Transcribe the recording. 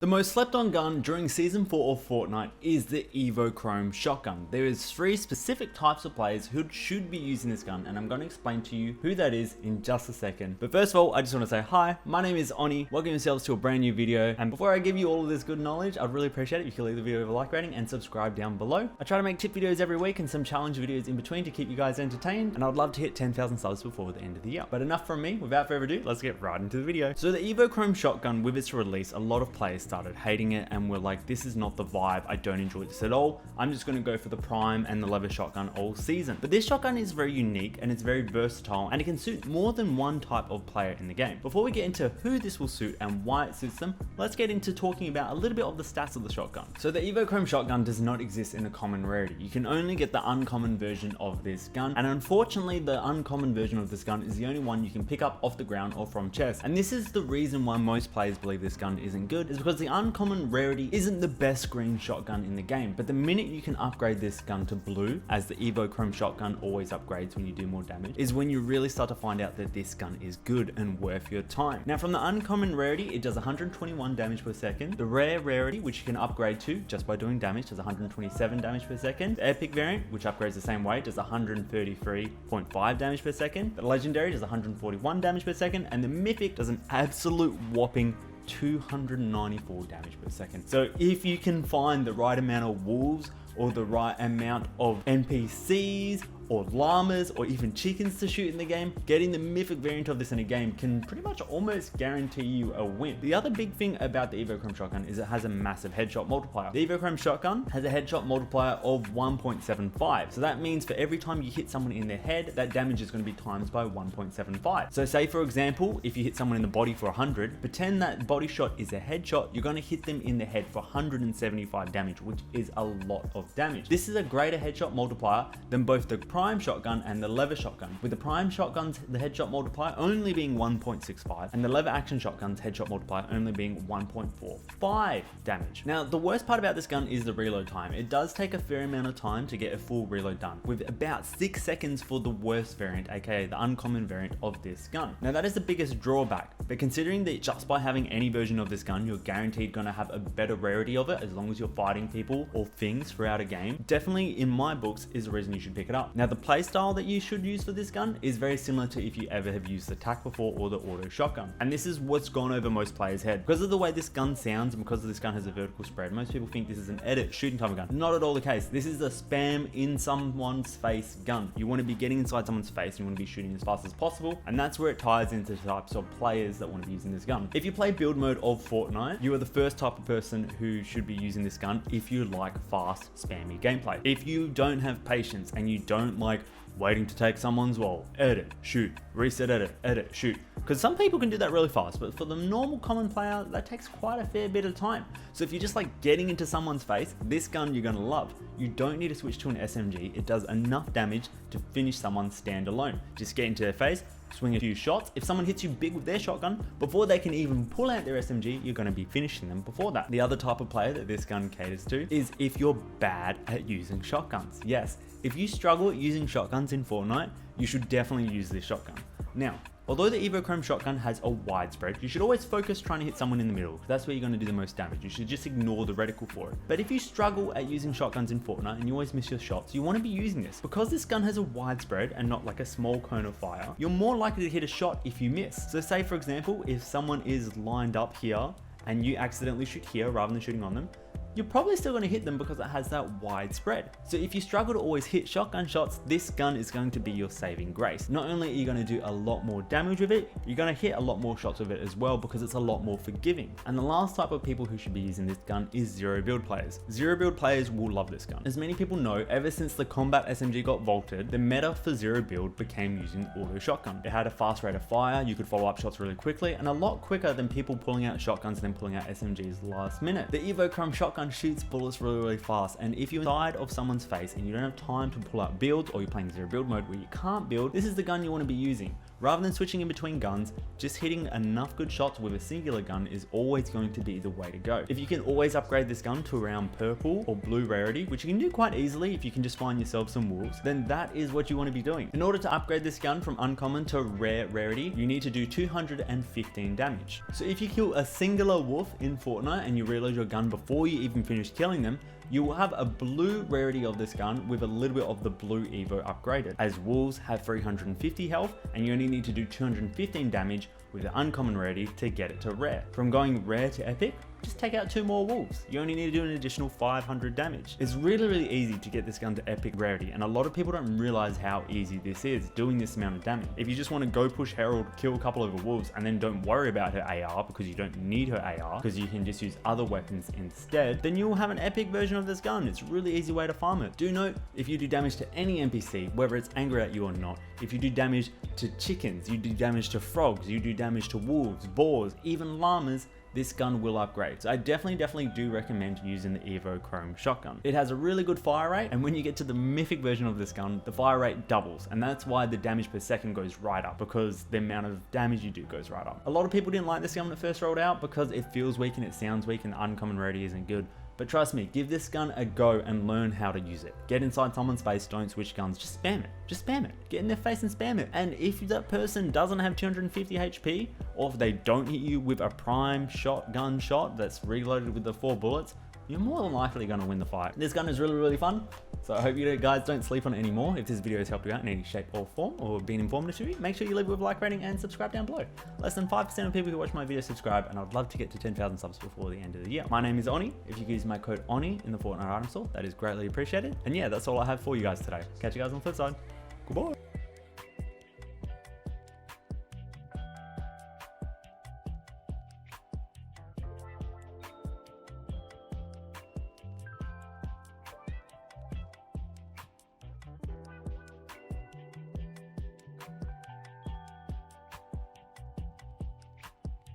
The most slept on gun during Season 4 of Fortnite is the Evo Chrome Shotgun. There is 3 specific types of players who should be using this gun, and I'm going to explain to you who that is in just a second. But first of all, I just want to say hi, my name is Onyi, welcome yourselves to a brand new video, and before I give you all of this good knowledge, I'd really appreciate it if you could leave the video a like rating and subscribe down below. I try to make tip videos every week and some challenge videos in between to keep you guys entertained, and I'd love to hit 10,000 subs before the end of the year. But enough from me, without further ado, let's get right into the video. So the Evo Chrome Shotgun, with its release, a lot of players started hating it, and we're like, this is not the vibe, I don't enjoy this at all, I'm just going to go for the prime and the leather shotgun all season. But this shotgun is very unique and it's very versatile, and it can suit more than one type of player in the game. Before we get into who this will suit and why it suits them, let's get into talking about a little bit of the stats of the shotgun. So the Evo Chrome Shotgun does not exist in a common rarity. You can only get the uncommon version of this gun, and unfortunately the uncommon version of this gun is the only one you can pick up off the ground or from chests. And this is the reason why most players believe this gun isn't good, is because the uncommon rarity isn't the best green shotgun in the game. But the minute you can upgrade this gun to blue, as the Evo Chrome Shotgun always upgrades when you do more damage, is when you really start to find out that this gun is good and worth your time. Now from the uncommon rarity, it does 121 damage per second. The rare rarity, which you can upgrade to just by doing damage, does 127 damage per second. The epic variant, which upgrades the same way, does 133.5 damage per second. The legendary does 141 damage per second, and the mythic does an absolute whopping 294 damage per second. So if you can find the right amount of wolves or the right amount of NPCs or llamas or even chickens to shoot in the game, getting the mythic variant of this in a game can pretty much almost guarantee you a win. The other big thing about the Evo Chrome Shotgun is it has a massive headshot multiplier. The Evo Chrome Shotgun has a headshot multiplier of 1.75. So that means for every time you hit someone in their head, that damage is going to be times by 1.75. So say for example, if you hit someone in the body for 100, pretend that body shot is a headshot, you're going to hit them in the head for 175 damage, which is a lot of damage. This is a greater headshot multiplier than both the prime shotgun and the leather shotgun, with the prime shotgun's the headshot multiplier only being 1.65 and the leather action shotgun's headshot multiplier only being 1.45 damage. Now the worst part about this gun is the reload time. It does take a fair amount of time to get a full reload done, with about 6 seconds for the worst variant, aka the uncommon variant of this gun. Now that is the biggest drawback, but considering that just by having any version of this gun you're guaranteed going to have a better rarity of it as long as you're fighting people or things throughout a game, definitely in my books is the reason you should pick it up. Now the playstyle that you should use for this gun is very similar to if you ever have used the TAC before or the auto shotgun, and this is what's gone over most players' head. Because of the way this gun sounds and because this gun has a vertical spread, most people think this is an edit shooting type of gun. Not at all the case. This is a spam in someone's face gun. You want to be getting inside someone's face and you want to be shooting as fast as possible, and that's where it ties into the types of players that want to be using this gun. If you play build mode of Fortnite, you are the first type of person who should be using this gun if you like fast spammy gameplay. If you don't have patience and you don't like waiting to take someone's wall, edit, shoot, reset, edit, shoot. Because some people can do that really fast, but for the normal common player, that takes quite a fair bit of time. So if you're just like getting into someone's face, this gun you're gonna love. You don't need to switch to an SMG. It does enough damage to finish someone standalone. Just get into their face, swing a few shots. If someone hits you big with their shotgun, before they can even pull out their SMG, you're going to be finishing them before that. The other type of player that this gun caters to is if you're bad at using shotguns. Yes, if you struggle at using shotguns in Fortnite, you should definitely use this shotgun. Now, although the Evo Chrome Shotgun has a wide spread, you should always focus trying to hit someone in the middle, because that's where you're going to do the most damage. You should just ignore the reticle for it. But if you struggle at using shotguns in Fortnite and you always miss your shots, you want to be using this. Because this gun has a wide spread and not like a small cone of fire, you're more likely to hit a shot if you miss. So say for example, if someone is lined up here and you accidentally shoot here rather than shooting on them, you're probably still going to hit them because it has that wide spread. So if you struggle to always hit shotgun shots, this gun is going to be your saving grace. Not only are you going to do a lot more damage with it, you're going to hit a lot more shots with it as well because it's a lot more forgiving. And the last type of people who should be using this gun is zero build players. Zero build players will love this gun. As many people know, ever since the combat SMG got vaulted, the meta for zero build became using auto shotgun. It had a fast rate of fire, you could follow up shots really quickly, and a lot quicker than people pulling out shotguns and then pulling out SMGs last minute. The Evo Chrome Shotgun shoots bullets really fast, and if you're inside of someone's face and you don't have time to pull out builds, or you're playing zero build mode where you can't build, this is the gun you want to be using. Rather than switching in between guns, just hitting enough good shots with a singular gun is always going to be the way to go. If you can always upgrade this gun to around purple or blue rarity, which you can do quite easily if you can just find yourself some wolves, then that is what you want to be doing. In order to upgrade this gun from uncommon to rare rarity, you need to do 215 damage. So if you kill a singular wolf in Fortnite and you reload your gun before you even finish killing them, you will have a blue rarity of this gun with a little bit of the blue Evo upgraded, as wolves have 350 health and you only need to do 215 damage with the uncommon rarity to get it to rare. From going rare to epic, just take out 2 more wolves. You only need to do an additional 500 damage. It's really easy to get this gun to epic rarity, and a lot of people don't realize how easy this is, doing this amount of damage. If you just want to go push Herald, kill a couple of wolves, and then don't worry about her AR because you don't need her AR, because you can just use other weapons instead, then you will have an epic version of this gun. It's a really easy way to farm it. Do note, if you do damage to any NPC, whether it's angry at you or not, if you do damage to chickens, you do damage to frogs, you do damage to wolves, boars, even llamas, this gun will upgrade. So I definitely do recommend using the Evo Chrome Shotgun. It has a really good fire rate, and when you get to the mythic version of this gun, the fire rate doubles, and that's why the damage per second goes right up, because the amount of damage you do goes right up. A lot of people didn't like this gun when it first rolled out because it feels weak and it sounds weak and the uncommon rarity isn't good. But trust me, give this gun a go and learn how to use it. Get inside someone's face, don't switch guns, just spam it. Just spam it. Get in their face and spam it. And if that person doesn't have 250 HP, or if they don't hit you with a prime shotgun shot that's reloaded with the 4 bullets, you're more than likely going to win the fight. This gun is really fun, so I hope you guys don't sleep on it anymore. If this video has helped you out in any shape or form or been informative to you, make sure you leave it with a like rating and subscribe down below. Less than 5% of people who watch my videos subscribe, and I'd love to get to 10,000 subs before the end of the year. My name is Oni. If you can use my code ONI in the Fortnite item store, that is greatly appreciated. And yeah, that's all I have for you guys today. Catch you guys on the flip side. Goodbye.